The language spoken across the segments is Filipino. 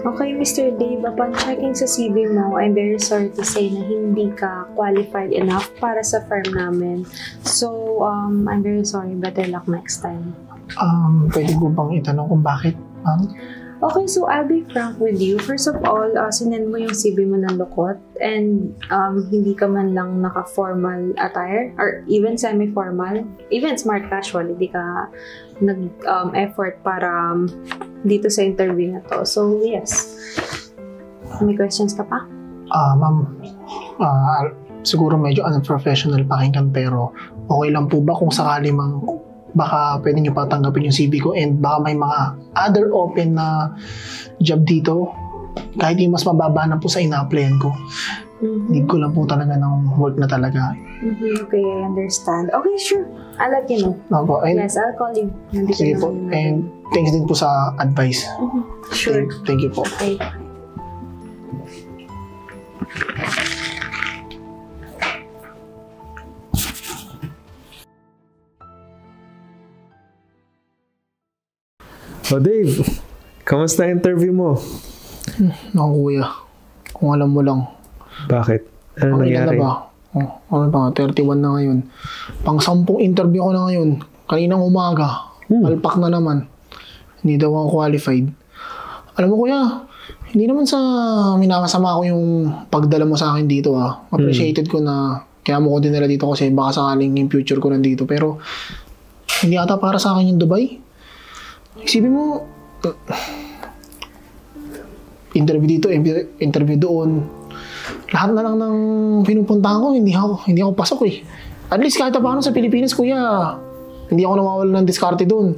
Okay, Mr. Dave, upon checking sa CV mo, I'm very sorry to say na hindi ka qualified enough para sa firm namin. So, I'm very sorry. Better luck next time. Pwede ko bang itanong kung bakit, ma'am? Okay, so I'll be frank with you. First of all, sinend mo yung CV mo ng lukot and hindi ka man lang naka-formal attire or even semi-formal, even smart casual, hindi ka nag-effort para dito sa interview na to. So, yes. May questions ka pa? Ma'am, siguro medyo unprofessional pakinggan pero okay lang po ba kung sakali mang baka pwede nyo pa tanggapin yung CV ko and baka may mga other open na job dito kahit yung mas mababa na po sa ina-applyan ko. Need ko lang po talaga ng work na talaga. Okay, I understand. Okay, sure. I'll let you know. Opo, Yes, I'll call you. Sige po. And thanks din po sa advice. Sure. Thank you po. Okay. Oh, Dave, kamusta interview mo? Naku kuya, kung alam mo lang. Bakit? Ano nangyari? Na ba? Ano ba? 31 na ngayon. Pang 10 interview ko na ngayon. Kaninang umaga. Palpak na naman. Hindi daw ako qualified. Alam mo kuya, hindi naman sa minakasama ko yung pagdala mo sa akin dito ah. Appreciated ko na kaya mo ko dinala dito kasi baka sakaling yung future ko nandito. Pero hindi ata para sa akin yung Dubai. Isipin mo, interview dito, interview doon. Lahat na lang ng pinupuntahan ko, hindi ako pasok eh. At least kahit paano sa Pilipinas, kuya, hindi ako nawawala ng diskarte doon.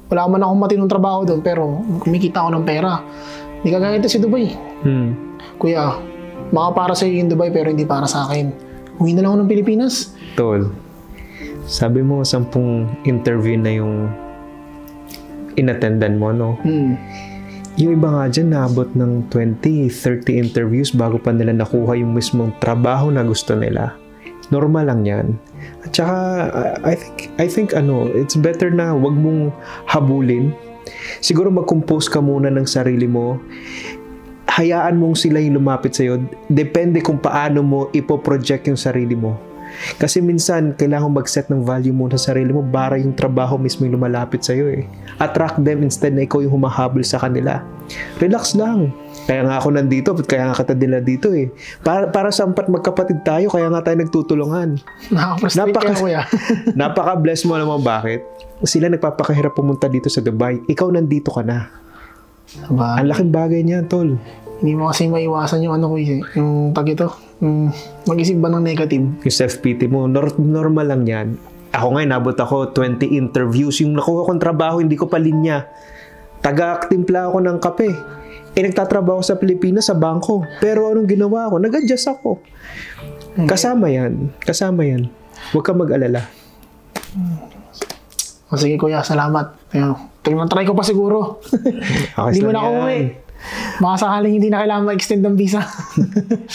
Wala man akong matinong trabaho doon, pero kumikita ako ng pera. Hindi kagaya ito si Dubai. Kuya, baka para sa iyo yung Dubai, pero hindi para sa akin. Uwi na lang ako ng Pilipinas. Tol, sabi mo 10 interview na yung inattendan mo, no? Yung iba nga dyan, naabot ng 20, 30 interviews bago pa nila nakuha yung mismong trabaho na gusto nila. Normal lang yan. At saka, I think it's better na wag mong habulin. Siguro mag-compose ka muna ng sarili mo. Hayaan mong sila yung lumapit sa'yo. Depende kung paano mo ipoproject yung sarili mo. Kasi minsan, kailangan mag-set ng value mo sa sarili mo para yung trabaho mismo yung lumalapit sa'yo eh. Attract them instead na ikaw yung humahabol sa kanila. Relax lang. Kaya nga ako nandito, kaya nga kita dila dito eh. Para sa magkapatid tayo, kaya nga tayo nagtutulungan. Napaka-bless mo naman bakit? Sila nagpapakahirap pumunta dito sa Dubai. Ikaw nandito ka na. Ang laking bagay niyan, tol. Hindi mo kasi maiwasan yung yung mag-isip ba ng negative? Yung self-pity mo, normal lang yan. Ako ngayon, nabot ako 20 interviews. Yung nakuha kong trabaho, hindi ko pa linya. Taga-timpla ako ng kape. Nagtatrabaho sa Pilipinas sa bangko. Pero anong ginawa ko? Nag-adjust ako. Kasama yan. Huwag kang mag-alala. Sige kuya, salamat. Try ko pa siguro. Hindi mo na ako uwi. Baka sakaling hindi na kailangan ma-extend ng visa.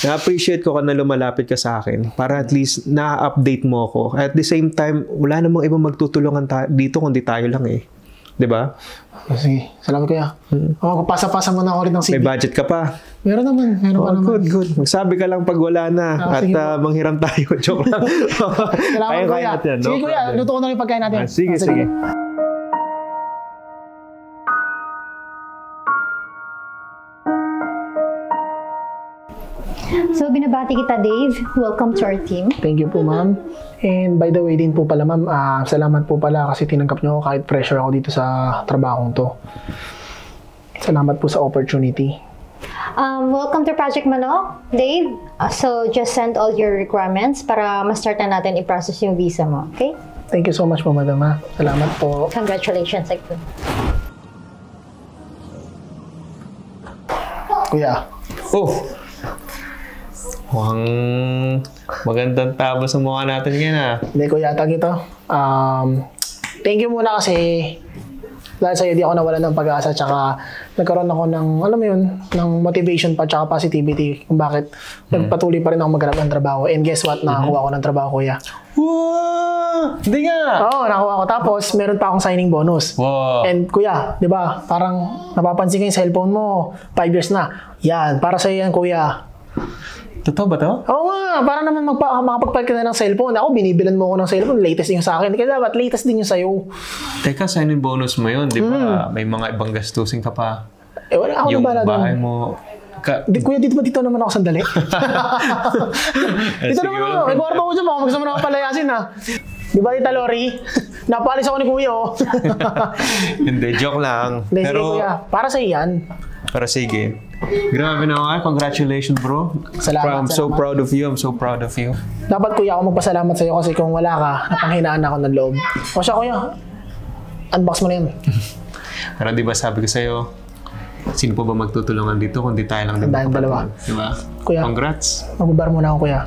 Na-appreciate ko ka na lumalapit ka sa akin para at least na-update mo ako. At the same time, wala namang ibang magtutulungan dito kundi tayo lang eh. Diba? Sige, salamat kuya. Pasa-pasa mo na ako rin ng CV. May budget ka pa? Meron naman. Good. Magsabi ka lang pag wala na at manghiram tayo. Joke lang. Salamat kuya. Sige kuya, luto ko na rin pagkain natin. Sige. So, binabati kita, Dave. Welcome to our team. Thank you po, ma'am. And by the way din po pala, ma'am, salamat po pala kasi tinanggap niyo ako kahit pressure ako dito sa trabahong to. Salamat po sa opportunity. Welcome to Project Manok, Dave. So, just send all your requirements para ma-start na natin i-process yung visa mo, okay? Thank you so much po, madam. Salamat po. Congratulations, Ekun. Kuya. Mukhang magandang tabo sa mukha natin ngayon ah. Hindi ko yata ito. Thank you muna kasi Dahil sa'yo, di ako nawalan ng pag-asa, tsaka nagkaroon ako ng, alam mo yun, ng motivation pa, tsaka positivity kung bakit nagpatuloy pa rin ako maghanap ng trabaho. And guess what? Nakakuha ko ng trabaho, kuya. Wow! Hindi nga! Oo, nakakuha ko. Tapos, meron pa akong signing bonus. Wow! And kuya, di ba, parang napapansin ko yung cellphone mo, 5 years na. Yan, para sa'yo yan, kuya. Totoo ba to? Oo nga, para naman makapagpalit ka na ng cellphone. Ako, binibilan mo ako ng cellphone, latest yung sa akin. Kaya dapat latest din yung sa'yo. Teka, sign-in bonus mo yun, di ba? May mga ibang gastusin ka pa. Eh, wala ako Yung na bala bahay doon. mo... Kuya, dito naman ako sandali. Dito Sige, naman ako. wala May kwarto ko dyan, baka gusto mo na ako palayasin, ha? Di ba, Tita Lori? Napalis ako ni Kuya, oh. Hindi, joke lang. Hindi, sige, Kuya. Para sa'yo yan. Pero sige. Grabe na ako. Congratulations, bro. Salamat, I'm so salamat. proud of you. I'm so proud of you. Dapat, Kuya, ako magpasalamat sa'yo kasi kung wala ka, napanghinaan ako ng loob. O siya, Kuya, unbox mo na yan. Pero di ba sabi ko sa'yo, sino pa ba magtutulungan dito kung di tayo lang din Tayong dalawa. Di ba? Kuya. Congrats. Magbabar muna ako, Kuya.